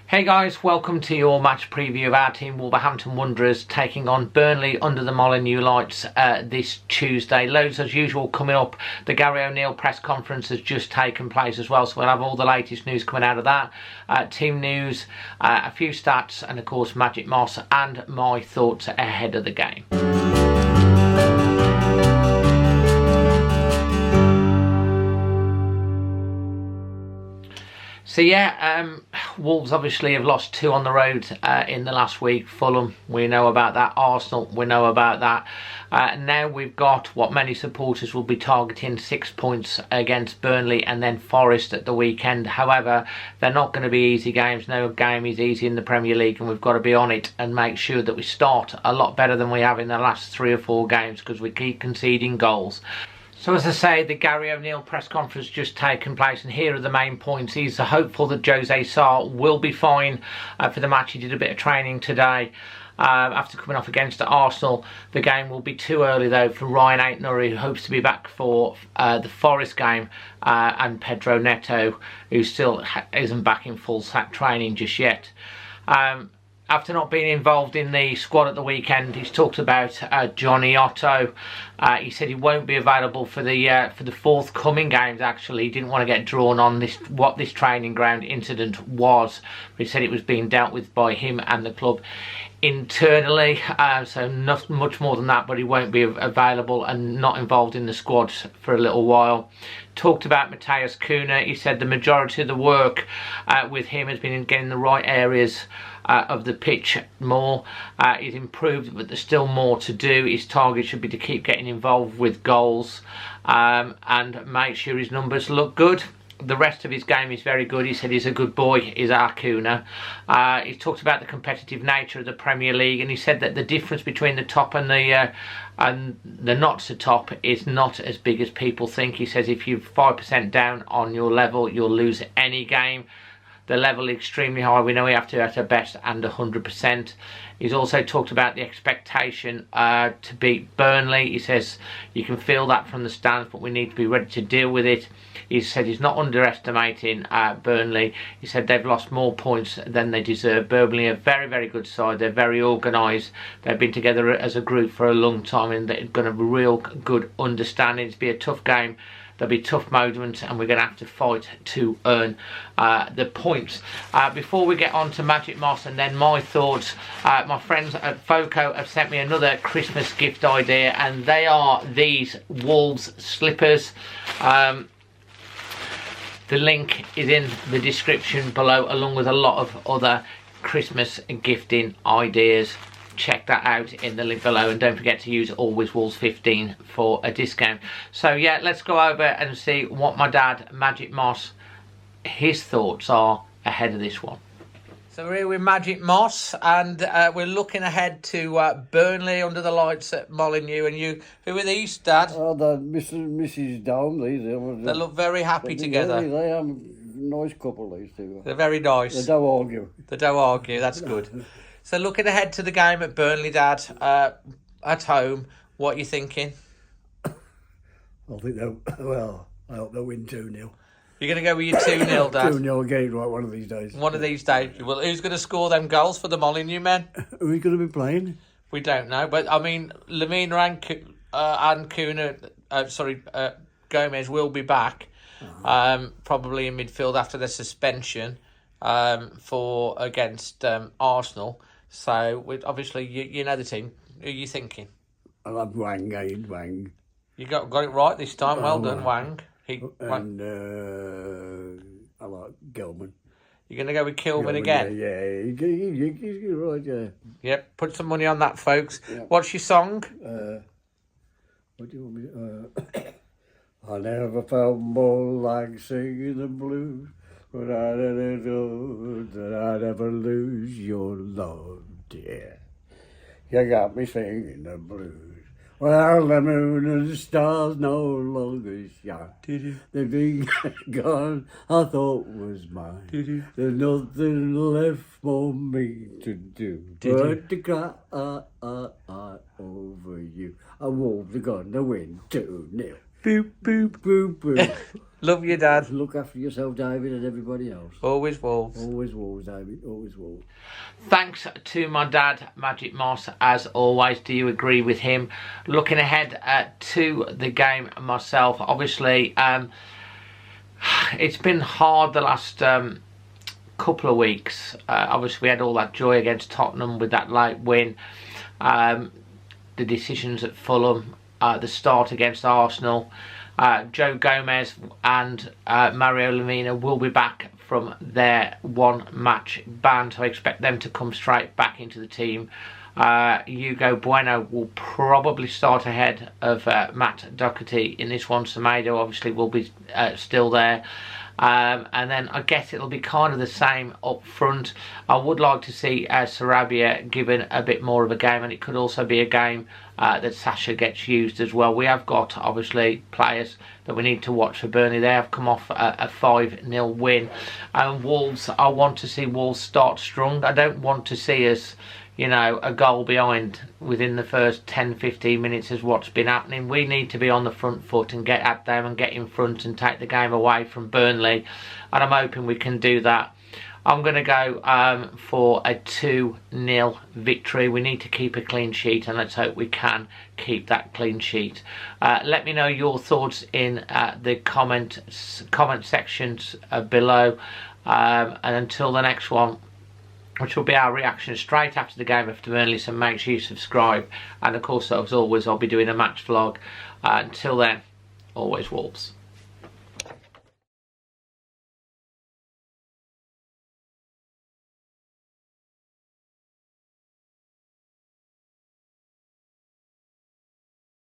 Hey guys, welcome to your match preview of our team Wolverhampton Wanderers taking on Burnley under the Molineux lights this Tuesday. Loads as usual coming up. The Gary O'Neill press conference has just taken place as well, so we'll have all the latest news coming out of that. Team news, a few stats, and of course Magic Moss and my thoughts ahead of the game. So yeah, Wolves obviously have lost 2 on the road in the last week. Fulham, we know about that. Arsenal, we know about that. Now we've got what many supporters will be targeting, 6 points against Burnley and then Forest at the weekend. However, they're not going to be easy games. No game is easy in the Premier League, and we've got to be on it and make sure that we start a lot better than we have in the last 3 or 4 games, because we keep conceding goals. So as I say, the Gary O'Neill press conference just taken place, and here are the main points. He's hopeful that Jose Sarr will be fine for the match. He did a bit of training today after coming off against Arsenal. The game will be too early though for Ryan Aitner, who hopes to be back for the Forest game, and Pedro Neto, who still isn't back in full training just yet. After not being involved in the squad at the weekend, he's talked about Johnny Otto. He said he won't be available for the forthcoming games. Actually, he didn't want to get drawn on what this training ground incident was. But he said it was being dealt with by him and the club internally, so not much more than that. But he won't be available and not involved in the squad for a little while. Talked about Matheus Cunha. He said the majority of the work with him has been in getting the right areas of the pitch more. He's improved, but there's still more to do. His target should be to keep getting involved with goals and make sure his numbers look good. The rest of his game is very good. He said he's a good boy, is Cunha. He talked about the competitive nature of the Premier League, and he said that the difference between the top and the not so top is not as big as people think. He says if you're 5% down on your level, you'll lose any game. The level is extremely high. We know we have to at our best and 100%. He's also talked about the expectation to beat Burnley. He says you can feel that from the stands, but we need to be ready to deal with it. He said he's not underestimating Burnley. He said they've lost more points than they deserve. Burnley are a very, very good side. They're very organised. They've been together as a group for a long time, and they've got a real good understanding. It'll be a tough game. There'll be tough moments, and we're going to have to fight to earn the points. Before we get on to Magic Moss and then my thoughts, my friends at Foco have sent me another Christmas gift idea, and they are these Wolves slippers. The link is in the description below, along with a lot of other Christmas gifting ideas. Check that out in the link below, and don't forget to use Always Wolves 15 for a discount. So yeah, let's go over and see what my dad, Magic Moss, his thoughts are ahead of this one. So we're here with Magic Moss, and we're looking ahead to Burnley under the lights at Molineux. And you, who are these, Dad? Oh, they're Mrs. Downe, They look very happy together. They are a nice couple, these two. They're very nice. They don't argue. They don't argue, that's good. So looking ahead to the game at Burnley, Dad, at home, what are you thinking? I think I hope they'll win 2-0. You're going to go with your 2-0, Dad? 2-0 game, right, one of these days. One of these days. Well, who's going to score them goals for the Molineux men? Who's going to be playing? We don't know, but I mean, Lemina and Cunha, Gomez will be back, probably in midfield after the suspension against Arsenal. So, obviously, you know the team. Who are you thinking? I'll have Wang. You got it right this time. Well done, Wang. I like Gilman. You're going to go with Kilman again? Yeah, he's right, yeah. Yep, put some money on that, folks. Yeah. What's your song? What do you want me to... I never felt more like singing the blues. But I never know that I'd ever lose your love, dear. You got me singing the blues. Well, the moon and the stars no longer shine. The big gone I thought was mine. There's nothing left for me to do but to cry over you. I Wolves are gonna win 2-0. Boop, boop. Boop, boop. Love you, Dad. Look after yourself, David, and everybody else. Always Wolves. Always Wolves, David. Always Wolves. Thanks to my dad, Magic Moss, as always. Do you agree with him? Looking ahead to the game myself, obviously, it's been hard the last couple of weeks. Obviously, we had all that joy against Tottenham with that late win. The decisions at Fulham, the start against Arsenal. Joe Gomez and Mario Lemina will be back from their one-match ban, so I expect them to come straight back into the team. Hugo Bueno will probably start ahead of Matt Doherty in this one. Semedo obviously will be still there. And then I guess it'll be kind of the same up front. I would like to see Sarabia given a bit more of a game, and it could also be a game that Sasha gets used as well. We have got obviously players that we need to watch for Burnley. They have come off a 5-0 win, and Wolves, I want to see Wolves start strong. I don't want to see us, you know, a goal behind within the first 10-15 minutes is what's been happening. We need to be on the front foot and get at them and get in front and take the game away from Burnley, and I'm hoping we can do that. I'm going to go for a 2-0 victory. We need to keep a clean sheet, and let's hope we can keep that clean sheet. Let me know your thoughts in the comment sections below, and until the next one, which will be our reaction straight after the game after Burnley, so make sure you subscribe. And of course, as always, I'll be doing a match vlog. Until then, always Wolves.